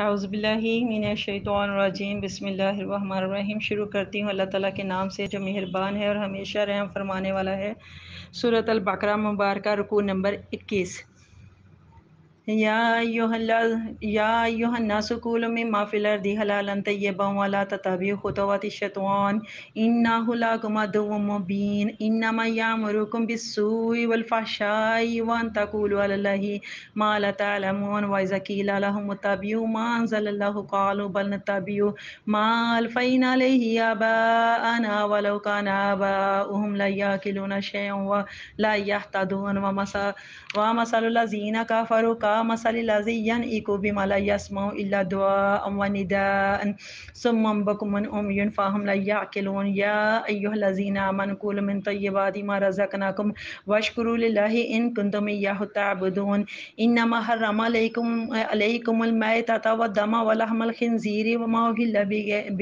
اعوذ باللہ من الشیطان الرجیم، بسم اللہ الرحمن الرحیم۔ شروع کرتی ہوں اللہ تعالیٰ کے نام سے جو مہربان ہے اور ہمیشہ رحم فرمانے والا ہے۔ سورۃ البقرہ مبارکہ، رکوع نمبر 21۔ یا ایھا الناس کلوا مما فی الارض حلالا طیبا ولا تتبعوا خطوات الشیطان انہ لکم عدو مبین انما یامرکم بالسوء والفحشاء وان تقولوا علی اللہ ما لا تعلمون واذا قیل لهم اتبعوا ما انزل اللہ قالوا بل نتبع ما الفینا علیہ آباءنا ولو کان آباؤہم لا یعقلون شیئا ولا یہتدون ومثل الذین کفروا مثل الذی ینعق بما لا يسمع الا دعاء ونداء صم بکم عمي فهم لا يعقلون یا ایھا الذین آمنوا کلوا من طیبات ما رزقناکم واشکروا للہ ان کنتم ایاہ تعبدون انما حرم علیکم المیتۃ والدم ولحم الخنزیر وما اہل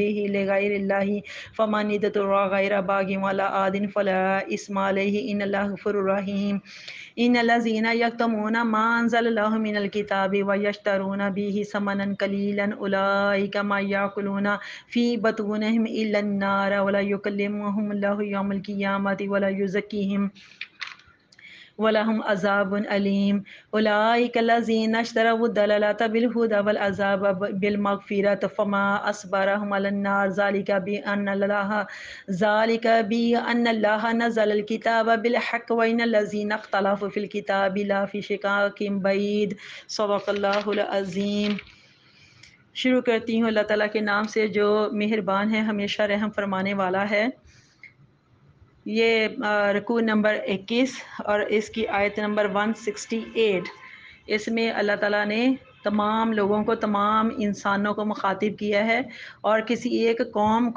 بہ لغیر اللہ فمن اضطر غیر باغ ولا عاد فلا اثم علیہ ان اللہ غفور رحیم ان الذین یکتمون ما انزل اللہ من الکتاب ویشترون بہ ثمنا قلیلا اولئک ما یاکلون فی بطونہم الا النار ولا یکلمہم اللہ یوم القیامۃ ولا یزکیہم ولہم عذاب علیم اولئک الذین اشتروا الضلالۃ بالہدی والعذاب بالمغفرۃ فما اصبرہم علی النار ذلک بأن اللہ نزل الکتاب بالحق وإن الذین اختلفوا فی الکتاب لفی شقاق بعید۔ صدق اللہ العظیم۔ شروع کرتی ہوں اللہ تعالیٰ کے نام سے جو مہربان ہے، ہمیشہ رحم فرمانے والا ہے۔ یہ رکوع نمبر 21 اور اس کی آیت نمبر 168۔ اس میں اللہ تعالیٰ نے تمام لوگوں کو، تمام انسانوں کو مخاطب کیا ہے، اور کسی ایک قوم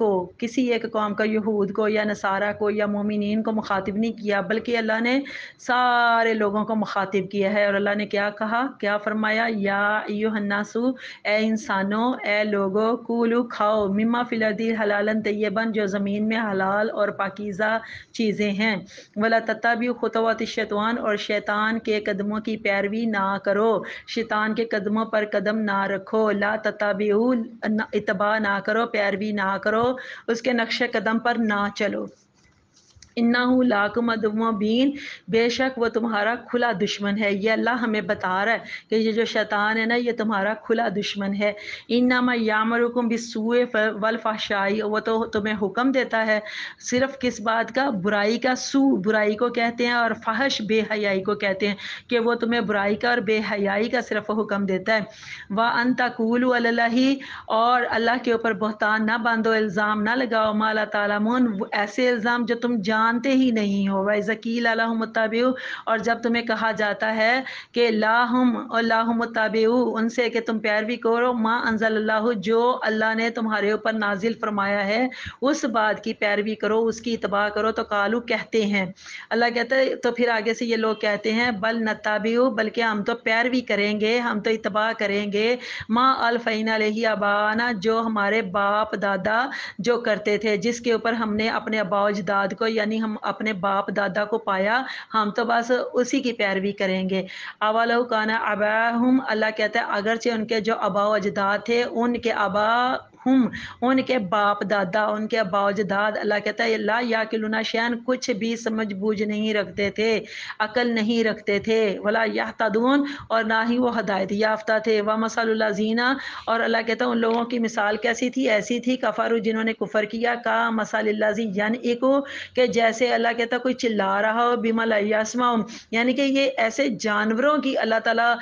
کا، یہود کو یا نصارہ کو یا مومنین کو مخاطب نہیں کیا، بلکہ اللہ نے سارے لوگوں کو مخاطب کیا ہے۔ اور اللہ نے کیا کہا، کیا فرمایا؟ یا ایھا الناس، اے انسانوں، اے لوگو، کولو کھاؤ، مما فی الارض حلالا طیبا، جو زمین میں حلال اور پاکیزہ چیزیں ہیں، ولا تتبعوا خطوات الشیطان، اور شیطان کے قدموں کی پیروی نہ کرو، شیطان کے قدموں پر قدم نہ رکھو، لا تتبعوا، اتباع نہ کرو، پیروی نہ کرو، اس کے نقش قدم پر نہ چلو۔ انہ لکم عدو مبین، بے شک وہ تمہارا کھلا دشمن ہے۔ یہ اللہ ہمیں بتا رہا ہے کہ یہ جو شیطان ہے نا، یہ تمہارا کھلا دشمن ہے۔ انما یامرکم بالسوء والفحشاء، وہ تو تمہیں حکم دیتا ہے صرف کس بات کا؟ برائی کا۔ سوء برائی کو کہتے ہیں، اور فحش بے حیائی کو کہتے ہیں، کہ وہ تمہیں برائی کا اور بے حیائی کا صرف حکم دیتا ہے۔ وَأَن تَقُولُوا عَلَى اللَّهِ، اور اللہ کے اوپر بہتان نہ باندھو، الزام نہ لگاؤ، ما لا تعلمون، ایسے الزام جو تم جانتے ہی نہیں ہو۔ وَإِذَا قِيلَ لَهُمُ اتَّبِعُوا، اور جب تمہیں کہا جاتا ہے کہ لَهُمُ اتَّبِعُوا، ان سے کہ تم پیروی کرو، ما انزل اللہ، جو اللہ نے تمہارے اوپر نازل فرمایا ہے، اس بات کی پیروی کرو، اس کی اتباع کرو، تو قالو کہتے ہیں، اللہ کہتا ہے، تو پھر آگے سے یہ لوگ کہتے ہیں، بل نتبع، بلکہ ہم تو پیروی کریں گے، ہم تو اتباع کریں گے، ما الفینا علیہ آباءنا، جو ہمارے باپ دادا جو کرتے تھے، جس کے اوپر ہم نے اپنے آباء و اجداد کو، یعنی ہم اپنے باپ دادا کو پایا، ہم تو بس اسی کی پیروی کریں گے۔ اولو کان آباؤہم، اللہ کہتا ہے اگرچہ ان کے جو آباء و اجداد تھے، ان کے ان کے باپ دادا، ان کے آباء و اجداد، اللہ کہتا ہے لا یعقلون شیئا، کچھ بھی سمجھ بوجھ نہیں رکھتے تھے، عقل نہیں رکھتے تھے، ولا یہتدون، اور نہ ہی وہ ہدایت یافتہ تھے۔ ومثل الذین، اور اللہ کہتا ہے ان لوگوں کی مثال کیسی تھی؟ ایسی تھی، کفروا، جنہوں نے کفر کیا، کا مثل الذی ینعق، کہ جیسے اللہ کہتا ہے کوئی چلا رہا ہو، بما لا یسمع، یعنی کہ یہ ایسے جانوروں کی اللہ تعالیٰ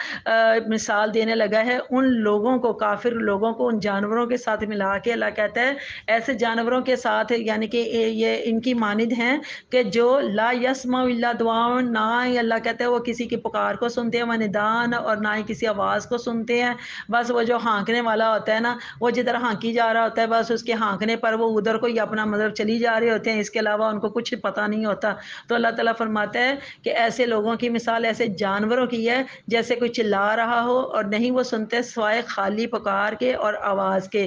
مثال دینے لگا ہے، ان لوگوں کو، کافر لوگوں کو ان جانوروں کے ساتھ ملا کے اللہ کہتا ہے ایسے جانوروں کے ساتھ، یعنی کہ یہ ان کی مانند ہیں کہ جو لا یسمع الا دعاء، نہ ہی اللہ کہتا ہے وہ کسی کی پکار کو سنتے ہیں، ونداء، اور نہ ہی کسی آواز کو سنتے ہیں، بس وہ جو ہانکنے والا ہوتا ہے نا، وہ جدھر ہانکی جا رہا ہوتا ہے، بس اس کے ہانکنے پر وہ ادھر کو ہی اپنا مطلب چلی جا رہے ہوتے ہیں، اس کے علاوہ ان کو کچھ پتہ نہیں ہوتا۔ تو اللہ تعالیٰ فرماتا ہے کہ ایسے لوگوں کی مثال ایسے جانوروں کی ہے، جیسے کوئی چلا رہا ہو اور نہیں وہ سنتے سوائے خالی پکار کے اور آواز کے،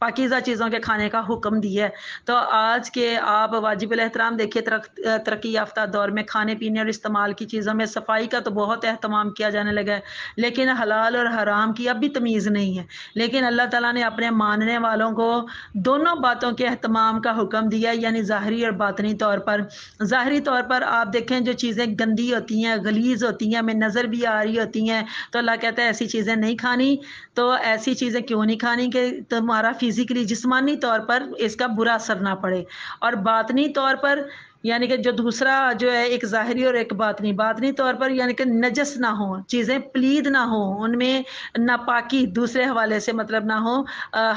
پاکیزہ چیزوں کے کھانے کا حکم دیا ہے۔ تو آج کے آپ واجب الاحترام دیکھیے، ترقی یافتہ دور میں کھانے پینے اور استعمال کی چیزوں میں صفائی کا تو بہت اہتمام کیا جانے لگا ہے، لیکن حلال اور حرام کی اب بھی تمیز نہیں ہے۔ لیکن اللہ تعالیٰ نے اپنے ماننے والوں کو دونوں باتوں کے اہتمام کا حکم دیا ہے، یعنی ظاہری اور باطنی طور پر۔ ظاہری طور پر آپ دیکھیں جو چیزیں گندی ہوتی ہیں، غلیظ ہوتی ہیں، ہمیں نظر بھی آ رہی ہوتی ہیں، تو اللہ کہتا ہے ایسی چیزیں نہیں کھانی۔ تو ایسی چیزیں کیوں نہیں کھانی کہ تمہارا فزیکلی جسمانی طور پر اس کا برا اثر نہ پڑے، اور باطنی طور پر یعنی کہ جو دوسرا جو ہے ایک ظاہری اور ایک باطنی طور پر یعنی کہ نجس نہ ہوں، چیزیں پلید نہ ہوں، ان میں ناپاکی دوسرے حوالے سے مطلب نہ ہو،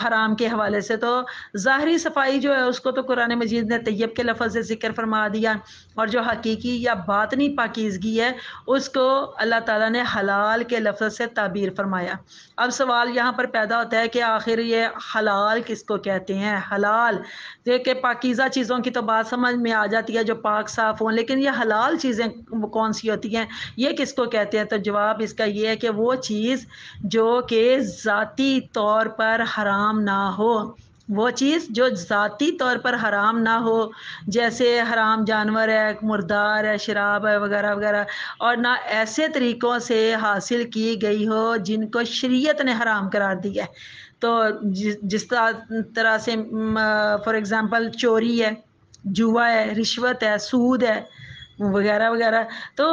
حرام کے حوالے سے۔ تو ظاہری صفائی جو ہے اس کو تو قرآن مجید نے طیب کے لفظ سے ذکر فرما دیا، اور جو حقیقی یا باطنی پاکیزگی ہے اس کو اللہ تعالیٰ نے حلال کے لفظ سے تعبیر فرمایا۔ اب سوال یہاں پر پیدا ہوتا ہے کہ آخر یہ حلال کس کو کہتے ہیں؟ حلال کہ پاکیزہ چیزوں کی تو بات سمجھ میں آ جاتی ہے جو پاک صاف ہوں، لیکن یہ حلال چیزیں کون سی ہوتی ہیں، یہ کس کو کہتے ہیں؟ تو جواب اس کا یہ ہے کہ وہ چیز جو کہ ذاتی طور پر حرام نہ ہو، وہ چیز جو ذاتی طور پر حرام نہ ہو، جیسے حرام جانور ہے، مردار ہے، شراب ہے وغیرہ وغیرہ، اور نہ ایسے طریقوں سے حاصل کی گئی ہو جن کو شریعت نے حرام قرار دیا ہے۔ تو جس طرح سے فار ایگزامپل چوری ہے، جوا ہے، رشوت ہے، سود ہے وغیرہ وغیرہ۔ تو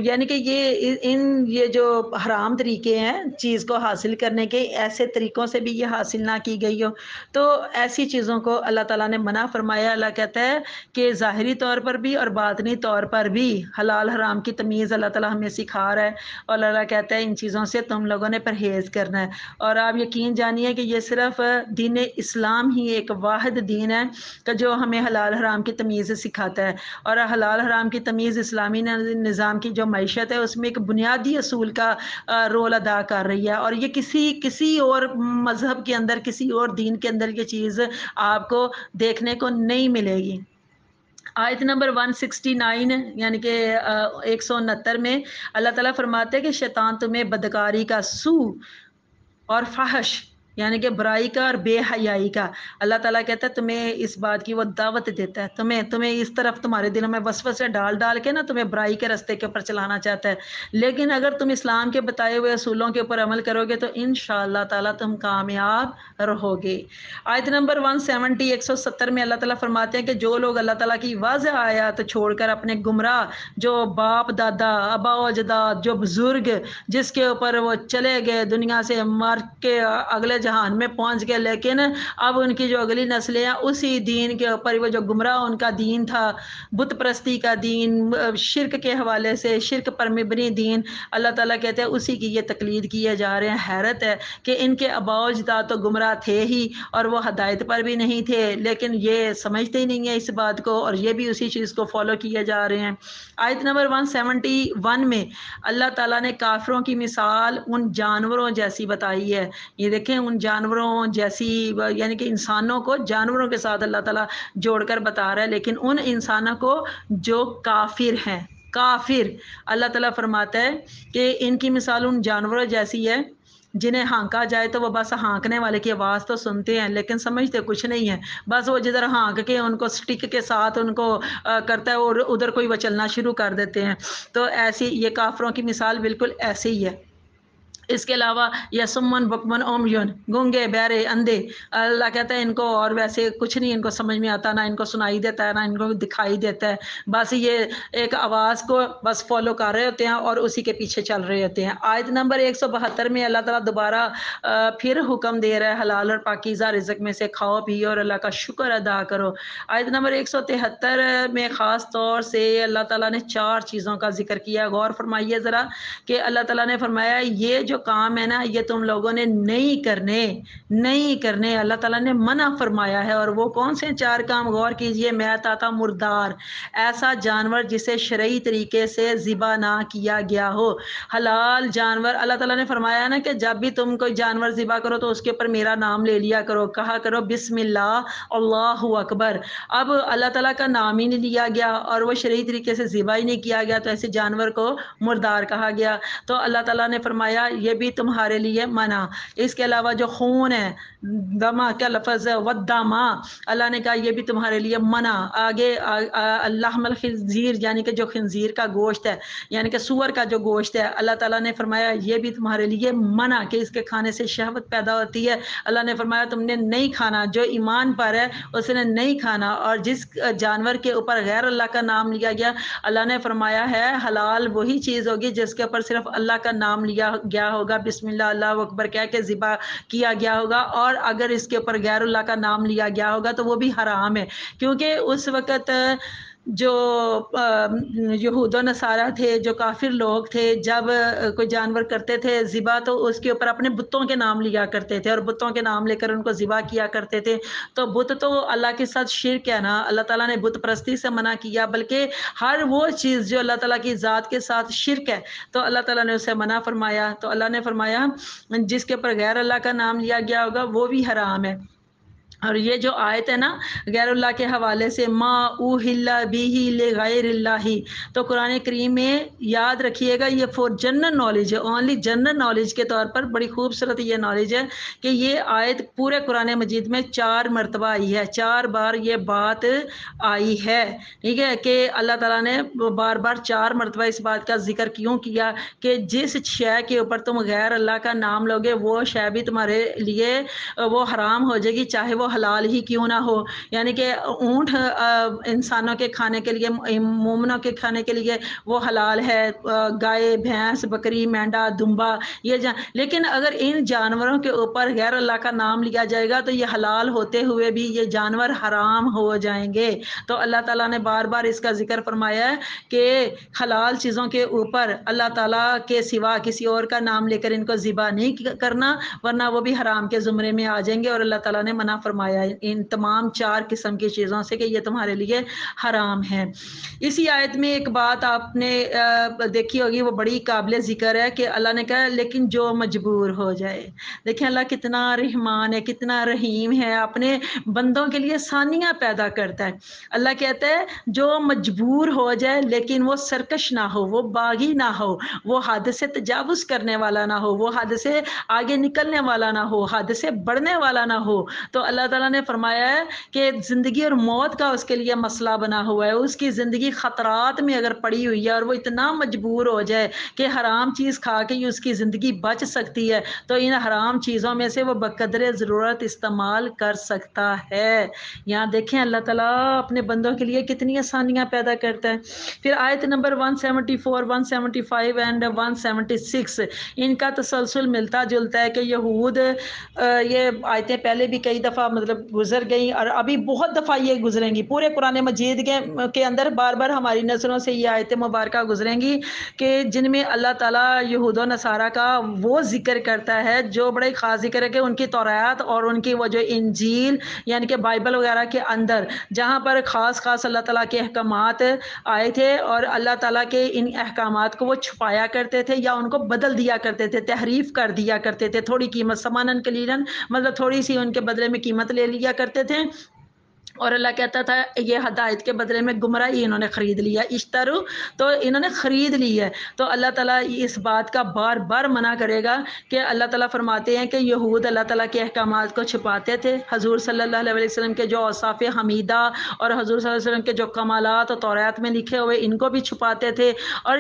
یعنی کہ یہ جو حرام طریقے ہیں چیز کو حاصل کرنے کے، ایسے طریقوں سے بھی یہ حاصل نہ کی گئی ہو، تو ایسی چیزوں کو اللہ تعالیٰ نے منع فرمایا۔ اللہ کہتا ہے کہ ظاہری طور پر بھی اور باطنی طور پر بھی حلال حرام کی تمیز اللہ تعالیٰ ہمیں سکھا رہا ہے، اور اللہ کہتا ہے ان چیزوں سے تم لوگوں نے پرہیز کرنا ہے۔ اور آپ یقین جانیے کہ یہ صرف دین اسلام ہی ایک واحد دین ہے کہ جو ہمیں حلال حرام کی تمیز سکھاتا ہے، اور حلال حرام کی تمیز اسلامی نظام کی جو معیشت ہے اس میں ایک بنیادی اصول کا رول ادا کر رہی ہے، اور یہ کسی اور مذہب کے اندر، کسی اور دین کے اندر یہ چیز آپ کو دیکھنے کو نہیں ملے گی۔ آیت نمبر 169 یعنی کہ 169 میں اللہ تعالیٰ فرماتے ہیں کہ شیطان تمہیں بدکاری کا، سو اور فحش یعنی کہ برائی کا اور بے حیائی کا، اللہ تعالیٰ کہتا ہے تمہیں اس بات کی وہ دعوت دیتا ہے، تمہیں اس طرف تمہارے دلوں میں وسوسے ڈال کے نا تمہیں برائی کے راستے کے اوپر چلانا چاہتا ہے، لیکن اگر تم اسلام کے بتائے ہوئے اصولوں کے اوپر عمل کرو گے تو انشاءاللہ تعالیٰ تم کامیاب رہو گے۔ آیت نمبر 170 170 میں اللہ تعالیٰ فرماتے ہیں کہ جو لوگ اللہ تعالیٰ کی واضح آیات چھوڑ کر اپنے گمراہ جو باپ دادا آبا و اجداد، جو بزرگ جس کے اوپر وہ چلے گئے دنیا سے مر کے اگلے جہان میں پہنچ گئے، لیکن اب ان کی جو اگلی نسلیں ہیں اسی دین کے اوپر، وہ جو گمراہ ان کا دین تھا بت پرستی کا دین، شرک کے حوالے سے شرک پر مبنی دین، اللہ تعالیٰ کہتے ہیں اسی کی یہ تقلید کیے جا رہے ہیں۔ حیرت ہے کہ ان کے آباء و اجداد تو گمراہ تھے ہی اور وہ ہدایت پر بھی نہیں تھے، لیکن یہ سمجھتے ہی نہیں ہیں اس بات کو، اور یہ بھی اسی چیز کو فالو کیے جا رہے ہیں۔ آیت نمبر 171 میں اللہ تعالیٰ نے کافروں کی مثال ان جانوروں جیسی بتائی ہے۔ یہ دیکھیں ان جانوروں جیسی یعنی کہ انسانوں کو جانوروں کے ساتھ اللہ تعالیٰ جوڑ کر بتا رہا ہے، لیکن ان انسانوں کو جو کافر ہیں، کافر، اللہ تعالیٰ فرماتا ہے کہ ان کی مثال ان جانوروں جیسی ہے جنہیں ہانکا جائے تو وہ بس ہانکنے والے کی آواز تو سنتے ہیں لیکن سمجھتے کچھ نہیں ہے، بس وہ جدھر ہانک کے ان کو سٹک کے ساتھ ان کو کرتا ہے اور ادھر کوئی وہ چلنا شروع کر دیتے ہیں۔ تو ایسی یہ کافروں کی مثال بالکل ایسے ہی ہے۔ اس کے علاوہ یا سمن بکمن اومیون، گونگے بہرے اندھے، اللہ کہتا ہے ان کو اور ویسے کچھ نہیں ان کو سمجھ میں آتا، نہ ان کو سنائی دیتا ہے، نہ ان کو دکھائی دیتا ہے، بس یہ ایک آواز کو بس فالو کر رہے ہوتے ہیں اور اسی کے پیچھے چل رہے ہوتے ہیں۔ آیت نمبر 172 میں اللہ تعالیٰ دوبارہ پھر حکم دے رہا ہے حلال اور پاکیزہ رزق میں سے کھاؤ پیو اور اللہ کا شکر ادا کرو۔ آیت نمبر 173 میں خاص طور سے اللہ تعالیٰ نے 4 چیزوں کا ذکر کیا، غور فرمائیے ذرا کہ اللہ تعالیٰ نے فرمایا یہ جو کام ہے نا یہ تم لوگوں نے نہیں کرنے، اللہ تعالیٰ نے منع فرمایا ہے، اور وہ کون سے 4 کام؟ غور کیجئے، میت آتا مردار، ایسا جانور جسے شرعی طریقے سے ذبح نہ کیا گیا ہو۔ حلال جانور اللہ تعالیٰ نے فرمایا نا کہ جب بھی تم کوئی جانور ذبح کرو تو اس کے اوپر میرا نام لے لیا کرو، کہا کرو بسم اللہ اللہ اکبر۔ اب اللہ تعالیٰ کا نام ہی نہیں لیا گیا اور وہ شرعی طریقے سے ذبح ہی نہیں کیا گیا تو ایسے جانور کو مردار کہا گیا۔ تو اللہ تعالیٰ نے فرمایا یہ بھی تمہارے لیے منع۔ اس کے علاوہ جو خون ہے، دما کا لفظ ہے، ودما، اللہ نے کہا یہ بھی تمہارے لیے منع۔ آگے لحم الخنزیر یعنی کہ جو خنزیر کا گوشت ہے، یعنی کہ سور کا جو گوشت ہے، اللہ تعالیٰ نے فرمایا یہ بھی تمہارے لیے منع کہ اس کے کھانے سے شہوت پیدا ہوتی ہے۔ اللہ نے فرمایا تم نے نہیں کھانا، جو ایمان پر ہے اس نے نہیں کھانا۔ اور جس جانور کے اوپر غیر اللہ کا نام لیا گیا، اللہ نے فرمایا ہے حلال وہی چیز ہوگی جس کے اوپر صرف اللہ کا نام لیا گیا ہوگا، بسم اللہ اللہ اکبر کہہ کے ذبح کیا گیا ہوگا، اور اگر اس کے اوپر غیر اللہ کا نام لیا گیا ہوگا تو وہ بھی حرام ہے۔ کیونکہ اس وقت جو یہود و نصارہ تھے، جو کافر لوگ تھے، جب کوئی جانور کرتے تھے ذبح تو اس کے اوپر اپنے بتوں کے نام لیا کرتے تھے، اور بتوں کے نام لے کر ان کو ذبح کیا کرتے تھے۔ تو بت تو اللہ کے ساتھ شرک ہے نا، اللہ تعالیٰ نے بت پرستی سے منع کیا، بلکہ ہر وہ چیز جو اللہ تعالیٰ کی ذات کے ساتھ شرک ہے تو اللہ تعالیٰ نے اسے منع فرمایا۔ تو اللہ نے فرمایا جس کے اوپر غیر اللہ کا نام لیا گیا ہوگا وہ بھی حرام ہے۔ اور یہ جو آیت ہے نا غیر اللہ کے حوالے سے، ما اوہل بیہ لغیر اللہ، تو قرآن کریم میں یاد رکھیے گا یہ فور جنرل نالج ہے، اونلی جنرل نالج کے طور پر بڑی خوبصورت یہ نالج ہے کہ یہ آیت پورے قرآن مجید میں 4 مرتبہ آئی ہے، 4 بار یہ بات آئی ہے، ٹھیک ہے، کہ اللہ تعالیٰ نے بار بار 4 مرتبہ اس بات کا ذکر کیوں کیا کہ جس شے کے اوپر تم غیر اللہ کا نام لوگے وہ شے بھی تمہارے لیے وہ حرام ہو جائے گی، چاہے وہ حلال ہی کیوں نہ ہو۔ یعنی کہ اونٹ انسانوں کے کھانے کے لیے، مومنوں کے کھانے کے لیے وہ حلال ہے، گائے، بھینس، بکری، مینڈا، دمبا، یہ لیکن اگر ان جانوروں کے اوپر غیر اللہ کا نام لیا جائے گا تو یہ حلال ہوتے ہوئے بھی یہ جانور حرام ہو جائیں گے۔ تو اللہ تعالیٰ نے بار بار اس کا ذکر فرمایا ہے کہ حلال چیزوں کے اوپر اللہ تعالیٰ کے سوا کسی اور کا نام لے کر ان کو ذبح نہیں کرنا، ورنہ وہ بھی حرام کے زمرے میں آ جائیں گے، اور اللہ تعالیٰ نے منع فرمایا ہے ان تمام 4 قسم کی چیزوں سے کہ یہ تمہارے لیے حرام ہے۔ اسی آیت میں ایک بات آپ نے دیکھی ہوگی، وہ بڑی قابل ذکر ہے کہ اللہ نے کہا لیکن جو مجبور ہو جائے۔ دیکھیں اللہ کتنا رحمان ہے، کتنا رحیم ہے، اپنے بندوں کے لیے آسانیاں پیدا کرتا ہے۔ اللہ کہتا ہے جو مجبور ہو جائے لیکن وہ سرکش نہ ہو، وہ باغی نہ ہو، وہ حد سے تجاوز کرنے والا نہ ہو، وہ حد سے آگے نکلنے والا نہ ہو، حد سے بڑھنے والا نہ ہو، تو اللہ تعالیٰ نے فرمایا ہے کہ زندگی اور موت کا اس کے لیے مسئلہ بنا ہوا ہے، اس کی زندگی خطرات میں اگر پڑی ہوئی ہے اور وہ اتنا مجبور ہو جائے کہ حرام چیز کھا کے ہی اس کی زندگی بچ سکتی ہے تو ان حرام چیزوں میں سے وہ بقدر ضرورت استعمال کر سکتا ہے۔ یہاں دیکھیں اللہ تعالیٰ اپنے بندوں کے لیے کتنی آسانیاں پیدا کرتا ہے۔ پھر آیت نمبر 174، 175 اینڈ 176 ان کا تسلسل ملتا جلتا ہے کہ یہود یہ آیتیں پہلے بھی کئی دفعہ مطلب گزر گئیں اور ابھی بہت دفعہ یہ گزریں گی، پورے قرآن مجید کے اندر بار بار ہماری نظروں سے یہ آیتیں مبارکہ گزریں گی کہ جن میں اللہ تعالیٰ یہود و نصارہ کا وہ ذکر کرتا ہے جو بڑے خاص ذکر ہے کہ ان کی تورات اور ان کی وہ جو انجیل یعنی کہ بائبل وغیرہ کے اندر جہاں پر خاص خاص اللہ تعالیٰ کے احکامات آئے تھے اور اللہ تعالیٰ کے ان احکامات کو وہ چھپایا کرتے تھے یا ان کو بدل دیا کرتے تھے، تحریف کر دیا کرتے تھے، تھوڑی قیمت سمانن قلیلاً، مطلب تھوڑی سی ان کے بدلے میں قیمت لے لیا کرتے تھے، اور اللہ کہتا تھا یہ ہدایت کے بدلے میں گمراہی انہوں نے خرید لیا، اشترو، تو انہوں نے خرید لی ہے۔ تو اللہ تعالیٰ اس بات کا بار بار منع کرے گا کہ اللہ تعالیٰ فرماتے ہیں کہ یہود اللہ تعالیٰ کے احکامات کو چھپاتے تھے، حضور صلی اللہ علیہ وسلم کے جو اوصاف حمیدہ اور حضور صلی اللہ علیہ وسلم کے جو کمالات اور تورات میں لکھے ہوئے ان کو بھی چھپاتے تھے، اور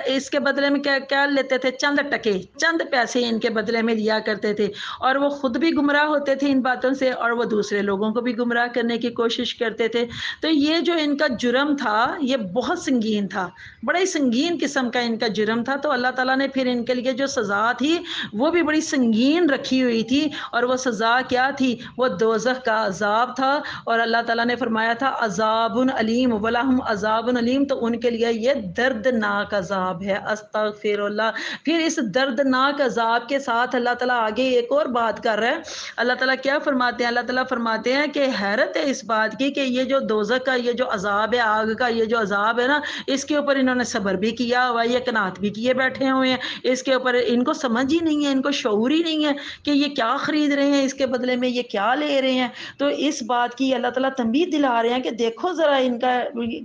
اس کے بدلے میں کیا لیتے تھے؟ چند ٹکے، چند پیسے ان کے بدلے میں لیا کرتے تھے، اور وہ خود بھی گمراہ ہوتے تھے ان باتوں سے اور وہ دوسرے لوگوں کو بھی گمراہ کرنے کی کوشش کرتے تھے۔ تو یہ جو ان کا جرم تھا یہ بہت سنگین تھا، بڑے سنگین قسم کا ان کا جرم تھا، تو اللہ تعالیٰ نے پھر ان کے لیے جو سزا تھی وہ بھی بڑی سنگین رکھی ہوئی تھی، اور وہ سزا کیا تھی؟ وہ دوزخ کا عذاب تھا، اور اللہ تعالیٰ نے فرمایا تھا عذاب علیم وَلَهُمْ عذاب علیم، تو ان کے لیے یہ دردناک عذاب ہے۔ استغفر اللہ۔ پھر اس دردناک عذاب کے ساتھ اللہ تعالیٰ آگے ایک اور بات کر رہا ہے۔ اللہ تعالیٰ کیا فرماتے ہیں؟ اللہ تعالیٰ فرماتے ہیں کہ حیرت ہے اس بات کی کہ یہ جو دوزخ کا یہ جو عذاب ہے، آگ کا یہ جو عذاب ہے نا، اس کے اوپر انہوں نے صبر بھی کیا ہوا، یہ قناعت بھی کیے بیٹھے ہوئے ہیں، اس کے اوپر ان کو سمجھ ہی نہیں ہے، ان کو شعور ہی نہیں ہے کہ یہ کیا خرید رہے ہیں، اس کے بدلے میں یہ کیا لے رہے ہیں۔ تو اس بات کی اللہ تعالیٰ تنبیہ دلا رہے ہیں کہ دیکھو ذرا ان کا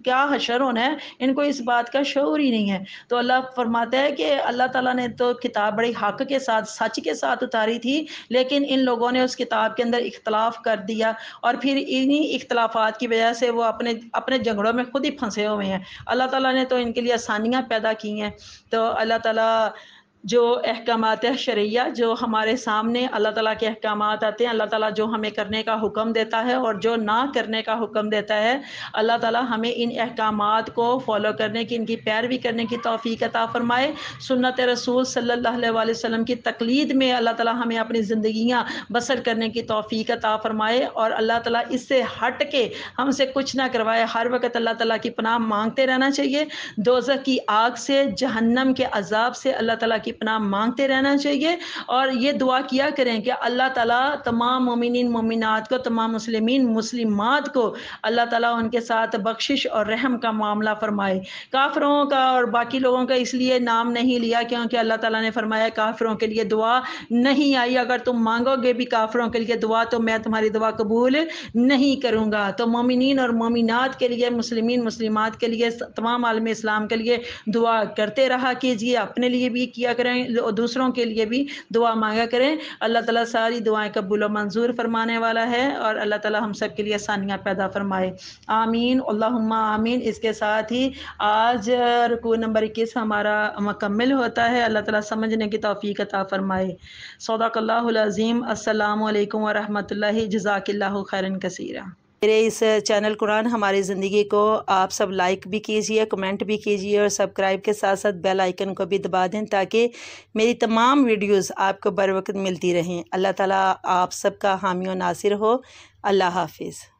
کیا حشر ہونا ہے، ان کو اس بات کا شعور ہی ہی نہیں ہے۔ تو اللہ فرماتا ہے کہ اللہ تعالیٰ نے تو کتاب بڑی حق کے ساتھ، سچ کے ساتھ اتاری تھی، لیکن ان لوگوں نے اس کتاب کے اندر اختلاف کر دیا، اور پھر انہی اختلافات کی وجہ سے وہ اپنے جھگڑوں میں خود ہی پھنسے ہوئے ہیں۔ اللہ تعالیٰ نے تو ان کے لیے آسانیاں پیدا کی ہیں۔ تو اللہ تعالیٰ جو احکامات شرعیہ جو ہمارے سامنے اللہ تعالیٰ کے احکامات آتے ہیں، اللہ تعالیٰ جو ہمیں کرنے کا حکم دیتا ہے اور جو نہ کرنے کا حکم دیتا ہے، اللہ تعالیٰ ہمیں ان احکامات کو فالو کرنے کی، ان کی پیروی کرنے کی توفیق عطا فرمائے۔ سنت رسول صلی اللہ علیہ وآلہ وسلم کی تقلید میں اللہ تعالیٰ ہمیں اپنی زندگیاں بسر کرنے کی توفیق عطا فرمائے، اور اللہ تعالیٰ اس سے ہٹ کے ہم سے کچھ نہ کروائے۔ ہر وقت اللہ تعالیٰ کی پناہ مانگتے رہنا چاہیے، دوزخ کی آگ سے، جہنم کے عذاب سے اللہ تعالیٰ کی پناہ مانگتے رہنا چاہیے، اور یہ دعا کیا کریں کہ اللہ تعالیٰ تمام مومنین مومنات کو، تمام مسلمین مسلمات کو اللہ تعالیٰ ان کے ساتھ بخشش اور رحم کا معاملہ فرمائے۔ کافروں کا اور باقی لوگوں کا اس لیے نام نہیں لیا کیونکہ اللہ تعالیٰ نے فرمایا کافروں کے لیے دعا نہیں آئی، اگر تم مانگو گے بھی کافروں کے لیے دعا تو میں تمہاری دعا قبول نہیں کروں گا۔ تو مومنین اور مومنات کے لیے، مسلمین مسلمات کے لیے، تمام عالم اسلام کے لیے دعا کرتے رہا کیجیے، اپنے لیے بھی کیا کریں، دوسروں کے لیے بھی دعا مانگا کریں۔ اللہ تعالیٰ ساری دعائیں قبول و منظور فرمانے والا ہے، اور اللہ تعالیٰ ہم سب کے لیے آسانیاں پیدا فرمائے، آمین اللہم آمین۔ اس کے ساتھ ہی آج رکوع نمبر 21 ہمارا مکمل ہوتا ہے۔ اللہ تعالیٰ سمجھنے کی توفیق عطا فرمائے۔ صدق اللہ العظیم۔ السلام علیکم ورحمۃ اللہ، جزاک اللہ خیرا کثیرا۔ میرے اس چینل قرآن ہماری زندگی کو آپ سب لائک بھی کیجئے، کمنٹ بھی کیجئے، اور سبسکرائب کے ساتھ ساتھ بیل آئیکن کو بھی دبا دیں تاکہ میری تمام ویڈیوز آپ کو بر وقت ملتی رہیں۔ اللہ تعالیٰ آپ سب کا حامی و ناصر ہو۔ اللہ حافظ۔